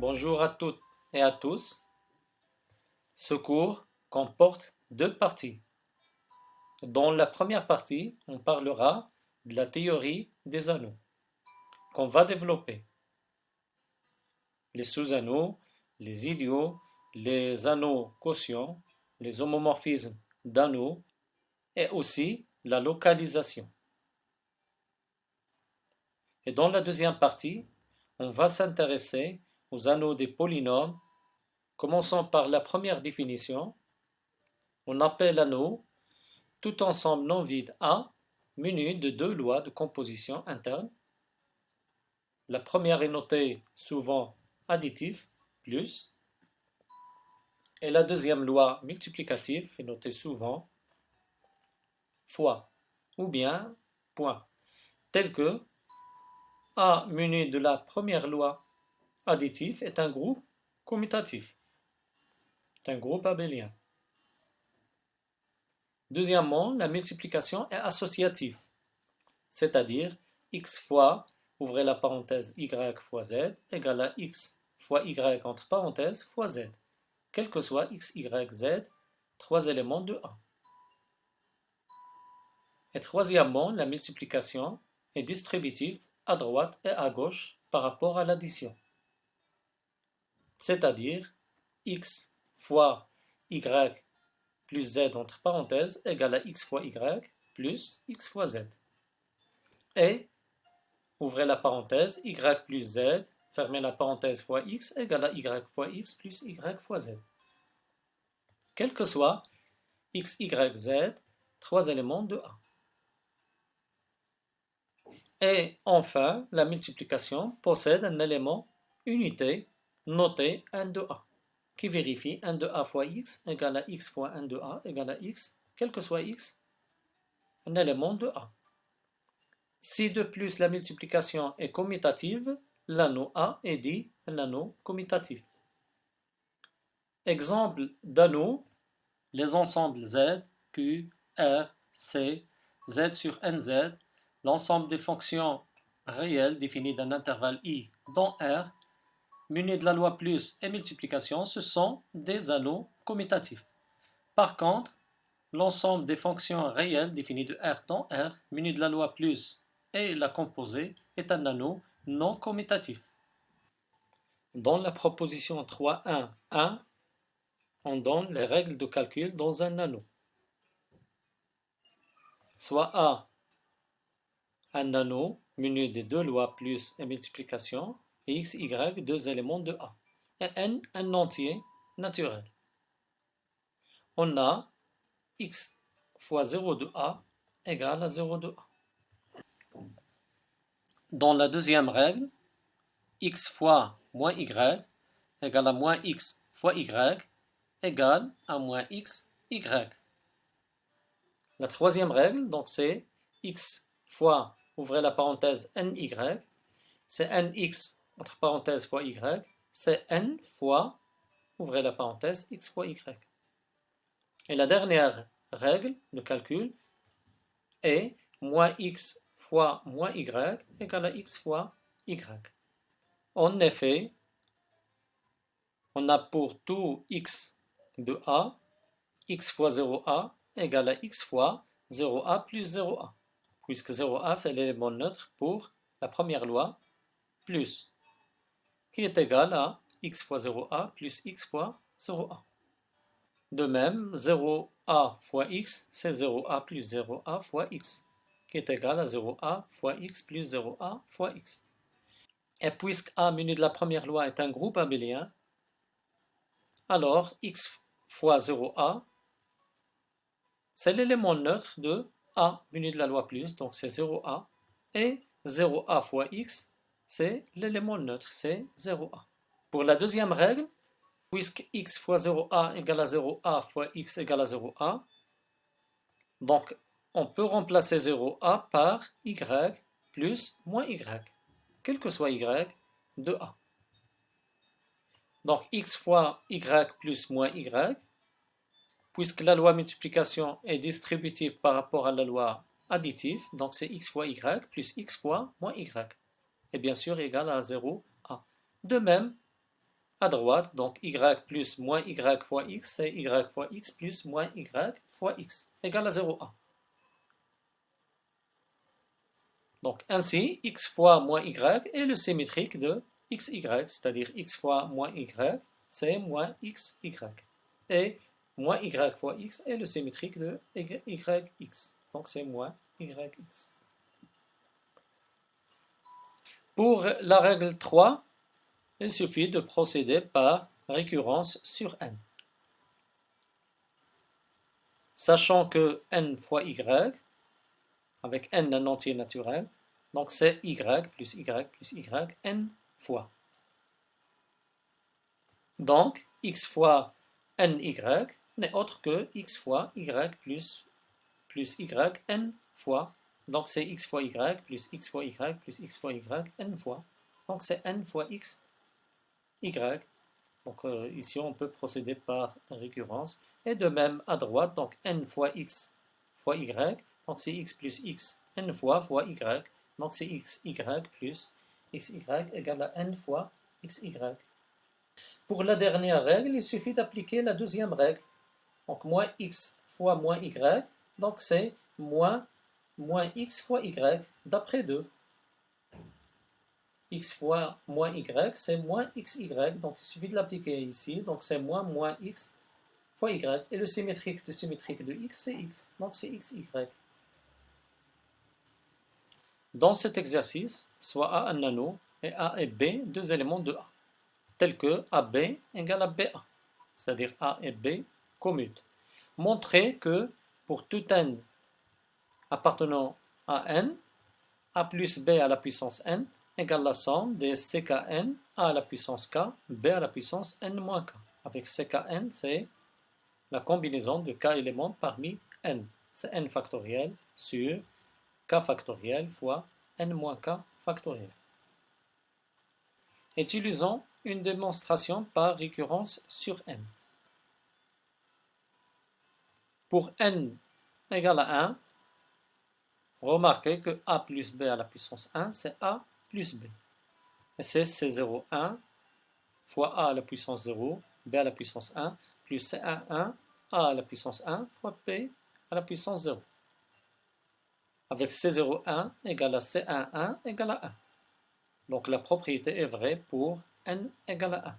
Bonjour à toutes et à tous. Ce cours comporte deux parties. Dans la première partie, on parlera de la théorie des anneaux qu'on va développer. Les sous-anneaux, les idiots, les anneaux quotients, les homomorphismes d'anneaux et aussi la localisation. Et dans la deuxième partie, on va s'intéresser aux anneaux des polynômes. Commençons par la première définition. On appelle anneau tout ensemble non vide A muni de deux lois de composition interne. La première est notée souvent additive, plus, et la deuxième loi multiplicative est notée souvent fois, ou bien point, tel que A muni de la première loi additive est un groupe commutatif, est un groupe abélien. Deuxièmement, la multiplication est associative, c'est-à-dire x fois, ouvrez la parenthèse y fois z, égale à x fois y entre parenthèses fois z, quel que soit x, y, z, trois éléments de A. Et troisièmement, la multiplication est distributive à droite et à gauche par rapport à l'addition, c'est-à-dire x fois y plus z entre parenthèses égale à x fois y plus x fois z. Et, ouvrez la parenthèse, y plus z, fermez la parenthèse fois x égale à y fois x plus y fois z. Quel que soit x, y, z, trois éléments de A. Et enfin, la multiplication possède un élément unité noté 1 de A, qui vérifie 1 de A fois x égale à x fois 1 de A égale à x, quel que soit x, un élément de A. Si de plus la multiplication est commutative, l'anneau A est dit un anneau commutatif. Exemple d'anneau, les ensembles Z, Q, R, C, Z sur NZ, l'ensemble des fonctions réelles définies d'un intervalle I dans R, munis de la loi plus et multiplication, ce sont des anneaux commutatifs. Par contre, l'ensemble des fonctions réelles définies de R dans R, munis de la loi plus et la composée, est un anneau non commutatif. Dans la proposition 3.1.1, on donne les règles de calcul dans un anneau. Soit A, un anneau muni des deux lois plus et multiplication, et x, y, deux éléments de A, et n, un entier naturel. On a x fois 0 de A égale à 0 de A. Dans la deuxième règle, x fois moins y égale à moins x fois y égale à moins x, y. La troisième règle, donc c'est x fois, ouvrez la parenthèse, ny, c'est nx entre parenthèses fois y, c'est n fois, ouvrez la parenthèse, x fois y. Et la dernière règle de calcul est moins x fois moins y égale à x fois y. En effet, on a pour tout x de A, x fois 0a égale à x fois 0a plus 0a, puisque 0a c'est l'élément neutre pour la première loi, plus, qui est égal à x fois 0a plus x fois 0a. De même, 0a fois x, c'est 0a plus 0a fois x, qui est égal à 0a fois x plus 0a fois x. Et puisque A muni de la première loi est un groupe abélien, alors x fois 0a, c'est l'élément neutre de A muni de la loi plus, donc c'est 0a, et 0a fois x, c'est l'élément neutre, c'est 0a. Pour la deuxième règle, puisque x fois 0a égale à 0a fois x égale à 0a, donc on peut remplacer 0a par y plus moins y, quel que soit y de a. Donc x fois y plus moins y, puisque la loi multiplication est distributive par rapport à la loi additive, donc c'est x fois y plus x fois moins y, et bien sûr égal à 0a. De même, à droite, donc y plus moins y fois x, c'est y fois x plus moins y fois x, égale à 0,1. Donc ainsi, x fois moins y est le symétrique de xy, c'est-à-dire x fois moins y, c'est moins xy. Et moins y fois x est le symétrique de yx, donc c'est moins yx. Pour la règle 3, il suffit de procéder par récurrence sur n. Sachant que n fois y, avec n un entier naturel, donc c'est y plus y plus y, n fois. Donc, x fois ny n'est autre que x fois y plus y n fois. Donc c'est x fois y plus x fois y plus x fois y n fois. Donc c'est n fois x y. Donc ici on peut procéder par récurrence. Et de même à droite, donc n fois x fois y. Donc c'est x plus x n fois y. Donc c'est xy plus xy égale à n fois xy. Pour la dernière règle, il suffit d'appliquer la deuxième règle. Donc moins x fois moins y, donc c'est moins x fois y, d'après 2. X fois moins y, c'est moins xy, donc il suffit de l'appliquer ici, donc c'est moins x fois y. Et le symétrique de x, c'est x, donc c'est xy. Dans cet exercice, soit A un anneau et A et B deux éléments de A, tels que AB égale à BA, c'est-à-dire A et B commutent. Montrez que pour tout n appartenant à n, A plus B à la puissance n égale la somme des ckn A à la puissance k, B à la puissance n moins k. Avec ckn, c'est la combinaison de k éléments parmi n. C'est n factoriel sur k factoriel fois n moins k factoriel. Utilisons une démonstration par récurrence sur n. Pour n égale à 1, remarquez que a plus b à la puissance 1, c'est a plus b. Et c'est C01 fois a à la puissance 0, b à la puissance 1, plus C11, a à la puissance 1 fois b à la puissance 0. Avec C01 égale à C11 égale à 1. Donc la propriété est vraie pour n égale à 1.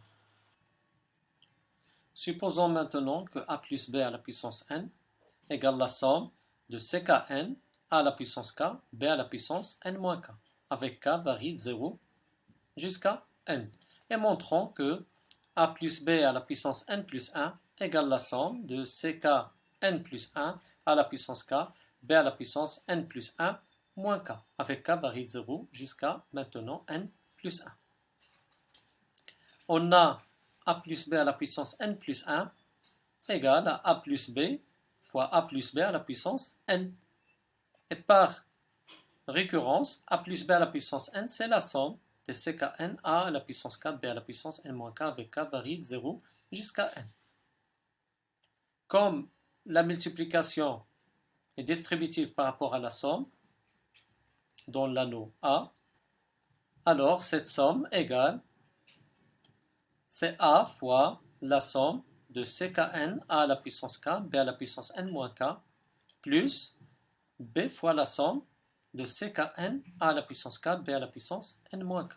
Supposons maintenant que a plus b à la puissance n égale la somme de ckn a à la puissance k, b à la puissance n moins k, avec k varie de 0 jusqu'à n. Et montrons que a plus b à la puissance n plus 1 égale la somme de ck n plus 1 à la puissance k, b à la puissance n plus 1 moins k, avec k varie de 0 jusqu'à maintenant n plus 1. On a a plus b à la puissance n plus 1 égale à a plus b fois a plus b à la puissance n. Et par récurrence, a plus b à la puissance n, c'est la somme de ckn a à la puissance k, b à la puissance n moins k, avec k varie de 0 jusqu'à n. Comme la multiplication est distributive par rapport à la somme dans l'anneau A, alors cette somme égale c'est a fois la somme de ckn a à la puissance k, b à la puissance n moins k, plus b fois la somme de ckn a à la puissance k, b à la puissance n moins k.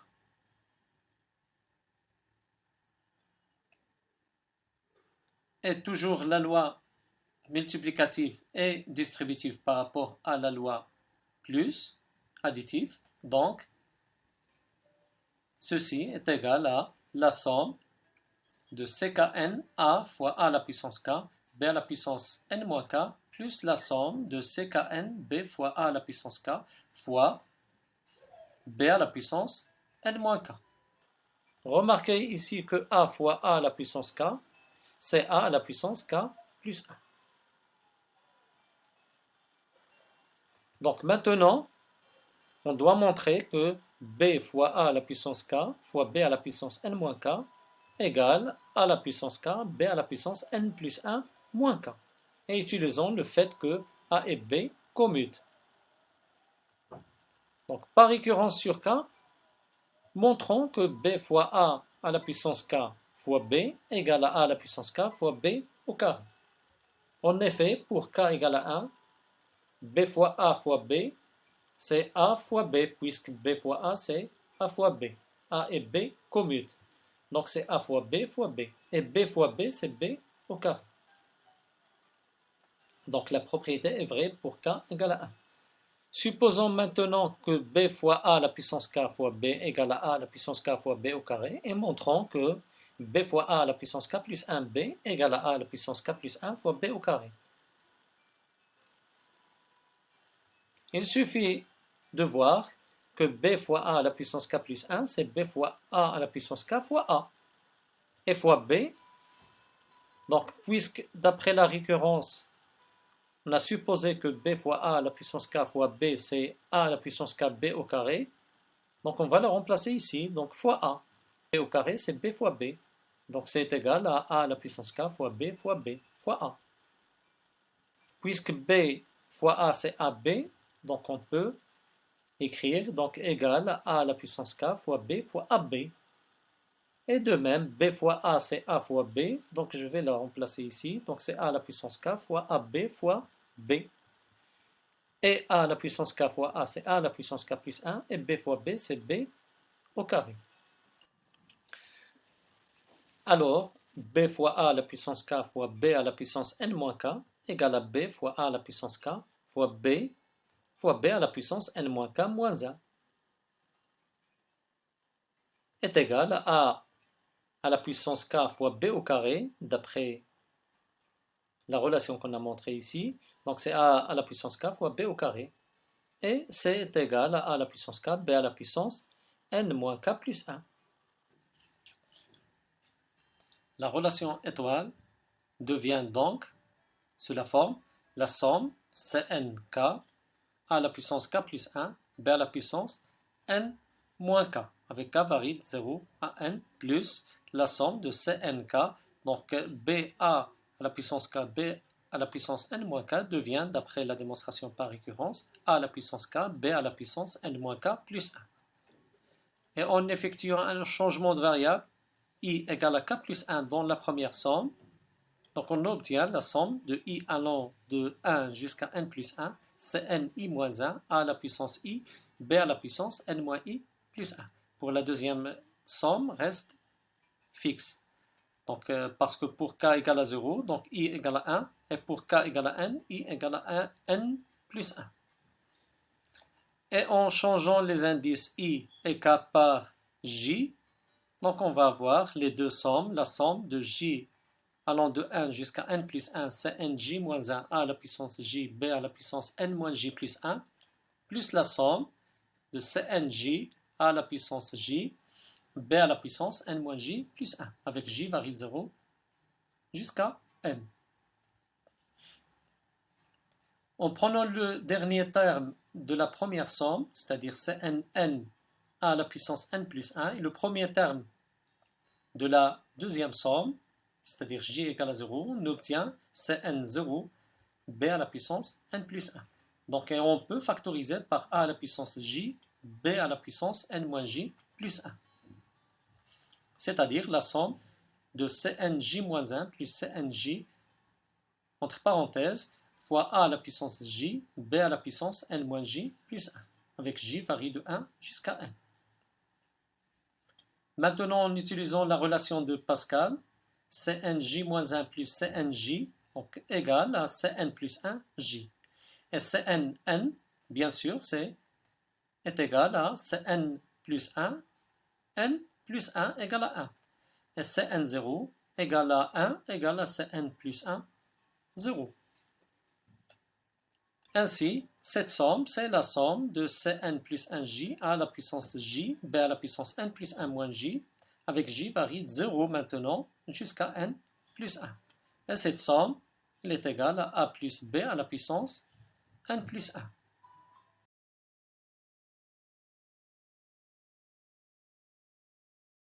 Et toujours la loi multiplicative et distributive par rapport à la loi plus additive. Donc, ceci est égal à la somme de ckn a fois a à la puissance k, b à la puissance n moins k, plus la somme de ckn b fois a à la puissance k fois b à la puissance n moins k. Remarquez ici que a fois a à la puissance k, c'est a à la puissance k plus 1. Donc maintenant, on doit montrer que b fois a à la puissance k fois b à la puissance n moins k égale a à la puissance k, b à la puissance n plus 1 moins k. Et utilisons le fait que a et b commutent. Donc par récurrence sur k, montrons que b fois a à la puissance k fois b égale à la puissance k fois b au carré. En effet, pour k égale à 1, b fois a fois b, c'est a fois b, puisque b fois a, c'est a fois b. A et b commutent. Donc c'est a fois b fois b. Et b fois b, c'est b au carré. Donc la propriété est vraie pour k égale à 1. Supposons maintenant que b fois a à la puissance k fois b égale à la puissance k fois b au carré et montrons que b fois a à la puissance k plus 1b égale à la puissance k plus 1 fois b au carré. Il suffit de voir que b fois a à la puissance k plus 1, c'est b fois a à la puissance k fois a. Et fois b, donc puisque d'après la récurrence, on a supposé que b fois a à la puissance k fois b, c'est a à la puissance k b au carré. Donc on va le remplacer ici, donc fois a. B au carré, c'est b fois b. Donc c'est égal à a à la puissance k fois b fois a. Puisque b fois a, c'est ab, donc on peut écrire donc égal à a à la puissance k fois b fois ab. Et de même, b fois a, c'est a fois b, donc je vais la remplacer ici. Donc c'est a à la puissance k fois ab fois b. Et a à la puissance k fois a, c'est a à la puissance k plus 1, et b fois b, c'est b au carré. Alors, b fois a à la puissance k fois b à la puissance n moins k égale à b fois a à la puissance k fois b à la puissance n moins k moins 1 est égal à a à la puissance k fois b au carré, d'après la relation qu'on a montrée ici. Donc c'est a à la puissance k fois b au carré. Et c'est égal à a à la puissance k, b à la puissance n moins k plus 1. La relation étoile devient donc, sous la forme, la somme Cnk a à la puissance k plus 1, b à la puissance n moins k, avec k varie de 0 à n, plus la somme de Cnk, donc b a à la puissance k, b à la puissance n moins k devient, d'après la démonstration par récurrence, a à la puissance k, b à la puissance n moins k plus 1. Et en effectuant un changement de variable, i égale à k plus 1 dans la première somme, donc on obtient la somme de i allant de 1 jusqu'à n plus 1, c'est ni moins 1, a à la puissance i, b à la puissance n moins i plus 1. Pour la deuxième somme, reste fixe. Donc, parce que pour k égale à 0, donc i égale à 1, et pour k égale à n, i égale à 1, n plus 1. Et en changeant les indices i et k par j, donc on va avoir les deux sommes, la somme de j allant de 1 jusqu'à n plus 1, c'est nj moins 1 a à la puissance j, b à la puissance n moins j plus 1, plus la somme de cnj a à la puissance j, b à la puissance n moins j plus 1, avec j varie de 0 jusqu'à n. En prenant le dernier terme de la première somme, c'est-à-dire cnn a à la puissance n plus 1, et le premier terme de la deuxième somme, c'est-à-dire j égale à 0, on obtient Cn0 b à la puissance n plus 1. Donc on peut factoriser par a à la puissance j, b à la puissance n moins j plus 1. C'est-à-dire la somme de Cnj moins 1 plus Cnj, entre parenthèses, fois a à la puissance j, b à la puissance n moins j plus 1, avec j varie de 1 jusqu'à n. Maintenant, en utilisant la relation de Pascal, Cnj-1 plus Cnj, donc égal à Cn plus 1, j. Et Cnn, bien sûr, est égal à Cn plus 1, n plus 1 égale à 1. Et Cn0 égale à 1 égale à Cn plus 1, 0. Ainsi, cette somme, c'est la somme de Cn plus 1j a à la puissance j, b à la puissance n plus 1 moins j, avec j varie de 0 maintenant jusqu'à n plus 1. Et cette somme, elle est égale à plus b à la puissance n plus 1.